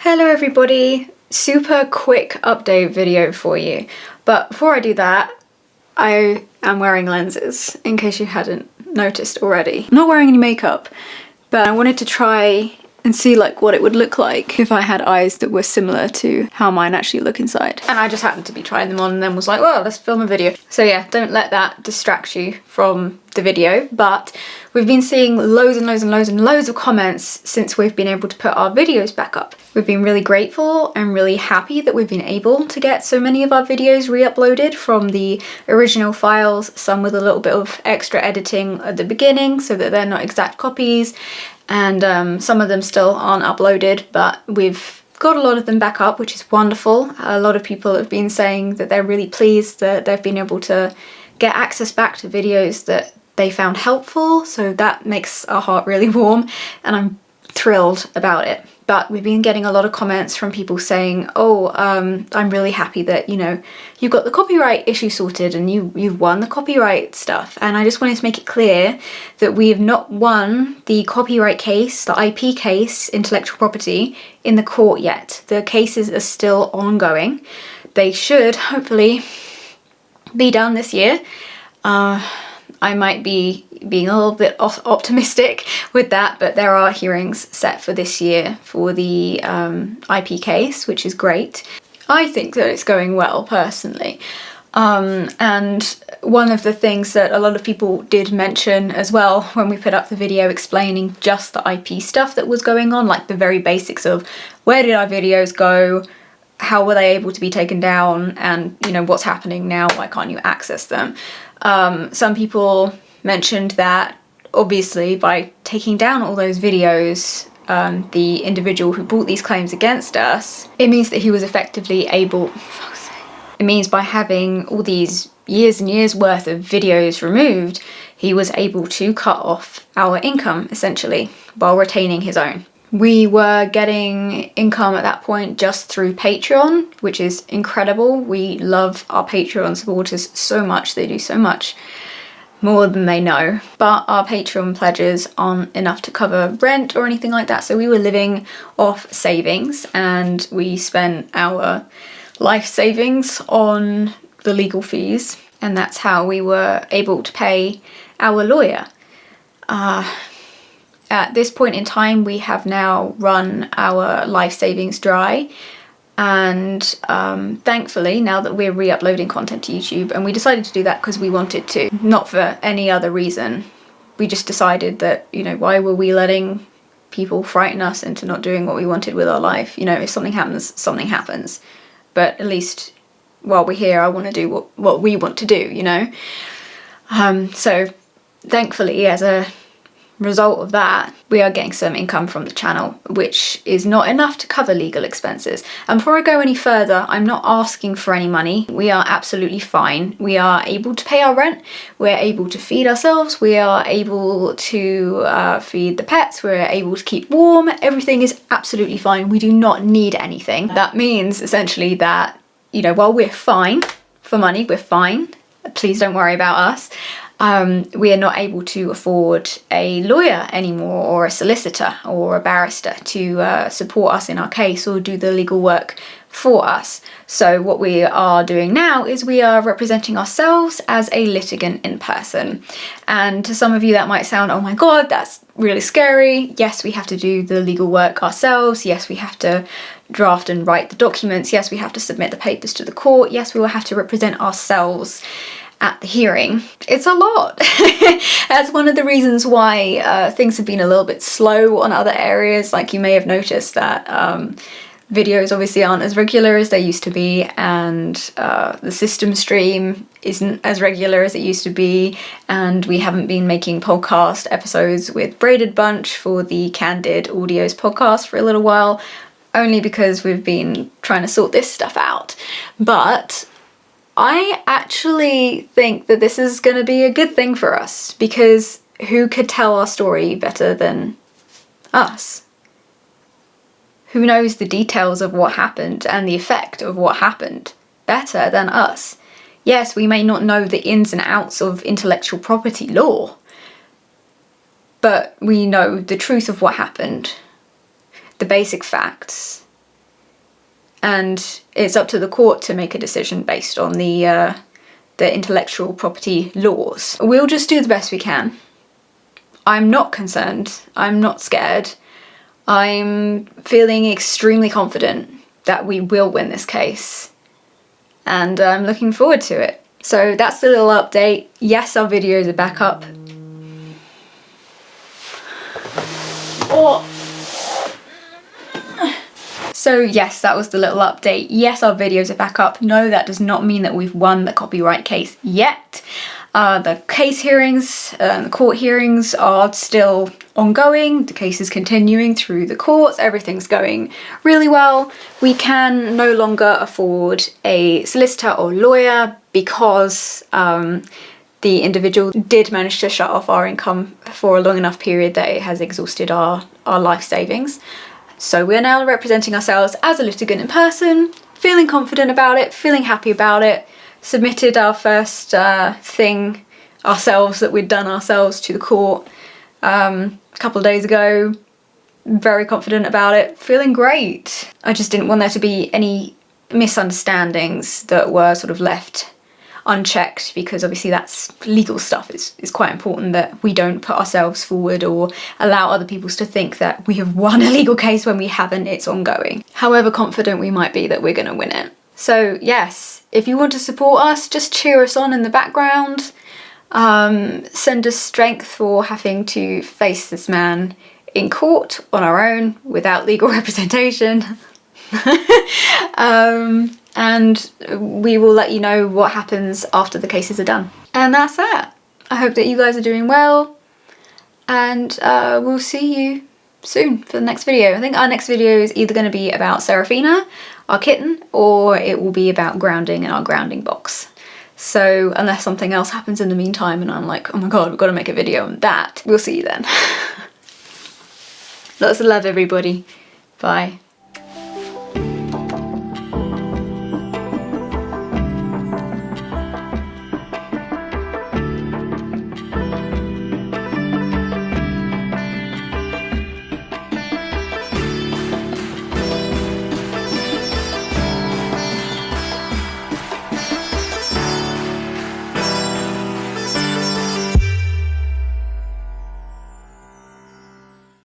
Hello everybody, super quick update video for you. But before I do that, I am wearing lenses, in case you hadn't noticed already. I'm not wearing any makeup, but I wanted to try and see what it would look like if I had eyes that were similar to how mine actually look inside. And I just happened to be trying them on and then was like, well, let's film a video. So yeah, don't let that distract you from the video, but we've been seeing loads and loads and loads and loads of comments since we've been able to put our videos back up. We've been really grateful and really happy that we've been able to get so many of our videos re-uploaded from the original files, some with a little bit of extra editing at the beginning so that they're not exact copies, and some of them still aren't uploaded, but we've got a lot of them back up, which is wonderful. A lot of people have been saying that they're really pleased that they've been able to get access back to videos that they found helpful, so that makes our heart really warm and I'm thrilled about it. But we've been getting a lot of comments from people saying, oh, I'm really happy that, you know, you got the copyright issue sorted and you've won the copyright stuff. And I just wanted to make it clear that we have not won the copyright case, the IP case, intellectual property, in the court yet. The cases are still ongoing. They should hopefully be done this year. I might be being a little bit optimistic with that, but there are hearings set for this year for the IP case, which is great. I think that it's going well, personally. And one of the things that a lot of people did mention as well when we put up the video explaining just the IP stuff that was going on, like the very basics of where did our videos go, how were they able to be taken down, and you know, what's happening now, why can't you access them? Some people mentioned that obviously by taking down all those videos, the individual who brought these claims against us, it means that he was effectively able, it means by having all these years and years worth of videos removed, he was able to cut off our income essentially while retaining his own. We were getting income at that point just through Patreon, which is incredible. We love our Patreon supporters so much. They do so much more than they know. But our Patreon pledges aren't enough to cover rent or anything like that. So we were living off savings and we spent our life savings on the legal fees. And that's how we were able to pay our lawyer. At this point in time, we have now run our life savings dry, and thankfully, now that we're re-uploading content to YouTube, and we decided to do that because we wanted to, not for any other reason. We just decided that, you know, why were we letting people frighten us into not doing what we wanted with our life? You know, if something happens, something happens. But at least while we're here, I want to do what we want to do, you know? So thankfully, as a result of that, we are getting some income from the channel, which is not enough to cover legal expenses. And before I go any further, I'm not asking for any money. We are absolutely fine. We are able to pay our rent, we're able to feed ourselves, we are able to feed the pets, we're able to keep warm, everything is absolutely fine. We do not need anything. That means essentially that, you know, while we're fine for money, we're fine. Please don't worry about us. We are not able to afford a lawyer anymore, or a solicitor or a barrister to support us in our case or do the legal work for us. So what we are doing now is we are representing ourselves as a litigant in person. And to some of you that might sound, oh my god, that's really scary. Yes, we have to do the legal work ourselves. Yes, we have to draft and write the documents. Yes, we have to submit the papers to the court. Yes, we will have to represent ourselves at the hearing. It's a lot. That's one of the reasons why things have been a little bit slow on other areas. Like, you may have noticed that videos obviously aren't as regular as they used to be, and the system stream isn't as regular as it used to be, and we haven't been making podcast episodes with Braided Bunch for the Candid Audios podcast for a little while, only because we've been trying to sort this stuff out. But I actually think that this is going to be a good thing for us, because who could tell our story better than us? Who knows the details of what happened and the effect of what happened better than us? Yes, we may not know the ins and outs of intellectual property law, but we know the truth of what happened, the basic facts, and it's up to the court to make a decision based on the intellectual property laws. We'll just do the best we can. I'm not concerned, I'm not scared. I'm feeling extremely confident that we will win this case, and I'm looking forward to it. So that's the little update. Yes, our videos are back up. So yes, that was the little update. Yes, our videos are back up. No, that does not mean that we've won the copyright case yet. The case hearings, the court hearings are still ongoing. The case is continuing through the courts. Everything's going really well. We can no longer afford a solicitor or lawyer because the individual did manage to shut off our income for a long enough period that it has exhausted our life savings. So we're now representing ourselves as a litigant in person, feeling confident about it, feeling happy about it. Submitted our first thing ourselves that we'd done ourselves to the court a couple of days ago. Very confident about it, feeling great. I just didn't want there to be any misunderstandings that were sort of left unchecked, because obviously that's legal stuff. It's quite important that we don't put ourselves forward or allow other people to think that we have won a legal case when we haven't. It's ongoing. However confident we might be that we're going to win it. So yes, if you want to support us, just cheer us on in the background. Send us strength for having to face this man in court on our own without legal representation. And we will let you know what happens after the cases are done. And that's that. I hope that you guys are doing well, and we'll see you soon for the next video. I think our next video is either going to be about Serafina, our kitten, or it will be about grounding in our grounding box. So unless something else happens in the meantime and I'm like, oh my god, we've got to make a video on that, we'll see you then. Lots of love, everybody. Bye.